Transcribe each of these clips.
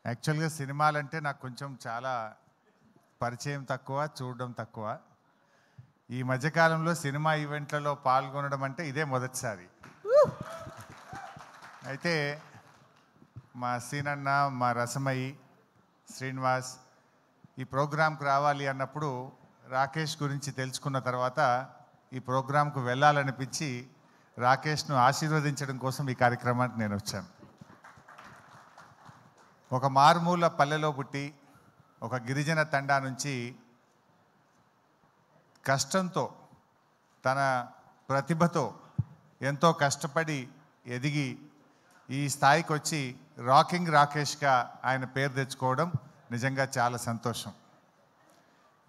యాక్చువల్గా సినిమాలంటే నాకు కొంచెం చాలా పరిచయం తక్కువ, చూడడం తక్కువ. ఈ మధ్యకాలంలో సినిమా ఈవెంట్లలో పాల్గొనడం అంటే ఇదే మొదటిసారి. అయితే మా సీనన్న, మా రసమయి, శ్రీనివాస్ ఈ ప్రోగ్రాంకి రావాలి అన్నప్పుడు రాకేష్ గురించి తెలుసుకున్న తర్వాత ఈ ప్రోగ్రాంకు వెళ్ళాలనిపించి రాకేష్ను ఆశీర్వదించడం కోసం ఈ కార్యక్రమానికి నేను వచ్చాను. ఒక మారుమూల పల్లెలో పుట్టి ఒక గిరిజన తండా నుంచి కష్టంతో తన ప్రతిభతో ఎంతో కష్టపడి ఎదిగి ఈ స్థాయికి వచ్చి రాకింగ్ రాకేష్గా ఆయన పేరు తెచ్చుకోవడం నిజంగా చాలా సంతోషం.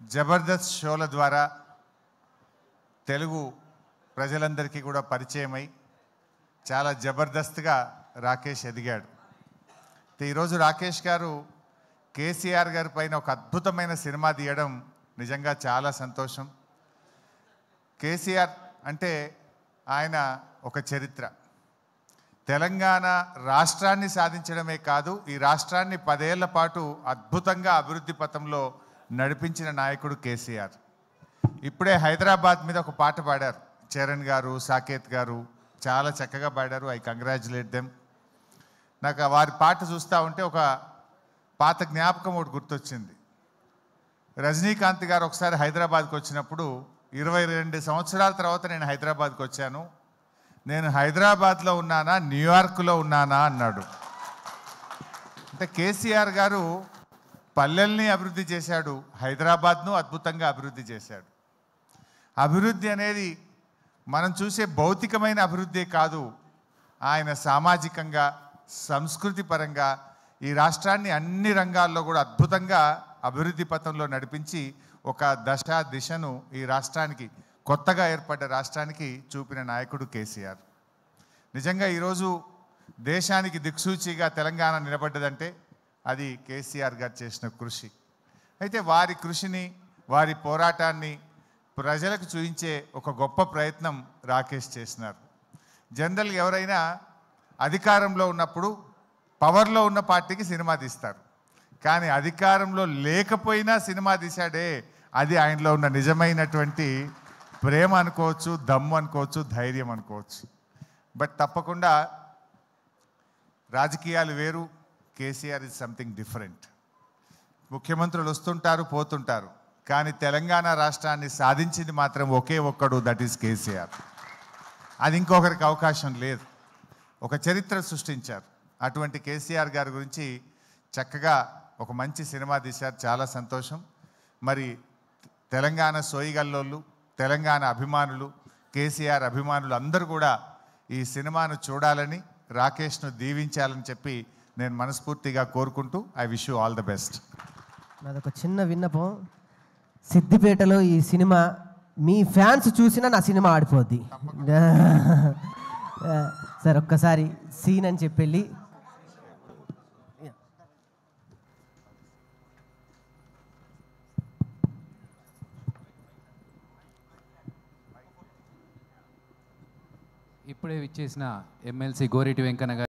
జబర్దస్త్ షోల ద్వారా తెలుగు ప్రజలందరికీ కూడా పరిచయమై చాలా జబర్దస్త్గా రాకేష్ ఎదిగాడు. ఈరోజు రాకేష్ గారు కేసీఆర్ గారి పైన ఒక అద్భుతమైన సినిమా తీయడం నిజంగా చాలా సంతోషం. కేసీఆర్ అంటే ఆయన ఒక చరిత్ర. తెలంగాణ రాష్ట్రాన్ని సాధించడమే కాదు, ఈ రాష్ట్రాన్ని 10 ఏళ్ల పాటు అద్భుతంగా అభివృద్ధి పథంలో నడిపించిన నాయకుడు కేసీఆర్. ఇప్పుడే హైదరాబాద్ మీద ఒక పాట పాడారు చరణ్ గారు, సాకేత్ గారు, చాలా చక్కగా పాడారు. I congratulate them. నాకు వారి పాట చూస్తూ ఉంటే ఒక పాత జ్ఞాపకం ఒకటి గుర్తొచ్చింది. రజనీకాంత్ గారు ఒకసారి హైదరాబాద్కి వచ్చినప్పుడు 22 సంవత్సరాల తర్వాత నేను హైదరాబాద్కి వచ్చాను, నేను హైదరాబాద్లో ఉన్నానా న్యూయార్క్లో ఉన్నానా అన్నాడు. అంటే కేసీఆర్ గారు పల్లెల్ని అభివృద్ధి చేశాడు, హైదరాబాద్ను అద్భుతంగా అభివృద్ధి చేశాడు. అభివృద్ధి అనేది మనం చూసే భౌతికమైన అభివృద్ధి కాదు, ఆయన సామాజికంగా, సంస్కృతి పరంగా ఈ రాష్ట్రాన్ని అన్ని రంగాల్లో కూడా అద్భుతంగా అభివృద్ధి పథంలో నడిపించి ఒక దిశను ఈ రాష్ట్రానికి, కొత్తగా ఏర్పడ్డ రాష్ట్రానికి చూపిన నాయకుడు కేసీఆర్. నిజంగా ఈరోజు దేశానికి దిక్సూచిగా తెలంగాణ నిలబడ్డదంటే అది కేసీఆర్ గారు చేసిన కృషి. అయితే వారి కృషిని, వారి పోరాటాన్ని ప్రజలకు చూపించే ఒక గొప్ప ప్రయత్నం రాకేష్ చేసినారు. జనరల్గా ఎవరైనా అధికారంలో ఉన్నప్పుడు పవర్లో ఉన్న పార్టీకి సినిమా తీస్తారు, కానీ అధికారంలో లేకపోయినా సినిమా తీశాడే, అది ఆయనలో ఉన్న నిజమైనటువంటి ప్రేమ అనుకోవచ్చు, దమ్ము అనుకోవచ్చు, ధైర్యం అనుకోవచ్చు. బట్ తప్పకుండా రాజకీయాలు వేరు, కేసీఆర్ ఇస్ సంథింగ్ డిఫరెంట్. ముఖ్యమంత్రులు వస్తుంటారు, పోతుంటారు, కానీ తెలంగాణ రాష్ట్రాన్ని సాధించింది మాత్రం ఒకే ఒక్కడు, దట్ ఈస్ కేసీఆర్. అది ఇంకొకరికి అవకాశం లేదు. ఒక చరిత్ర సృష్టించారు. అటువంటి కేసీఆర్ గారి గురించి చక్కగా ఒక మంచి సినిమా తీశారు, చాలా సంతోషం. మరి తెలంగాణ సోయిగల్లోళ్ళు, తెలంగాణ అభిమానులు, కేసీఆర్ అభిమానులు అందరూ కూడా ఈ సినిమాను చూడాలని, రాకేష్ను దీవించాలని చెప్పి నేను మనస్ఫూర్తిగా కోరుకుంటూ I wish you all the best. నాదొక చిన్న విన్నపం, సిద్దిపేటలో ఈ సినిమా మీ ఫ్యాన్స్ చూసినా నా సినిమా ఆడిపోద్ది సార్. ఒక్కసారి సీన్ అని చెప్పెళ్ళి ఇప్పుడే విచ్చేసిన ఎమ్మెల్సీ గోరెటి వెంకన్న గారు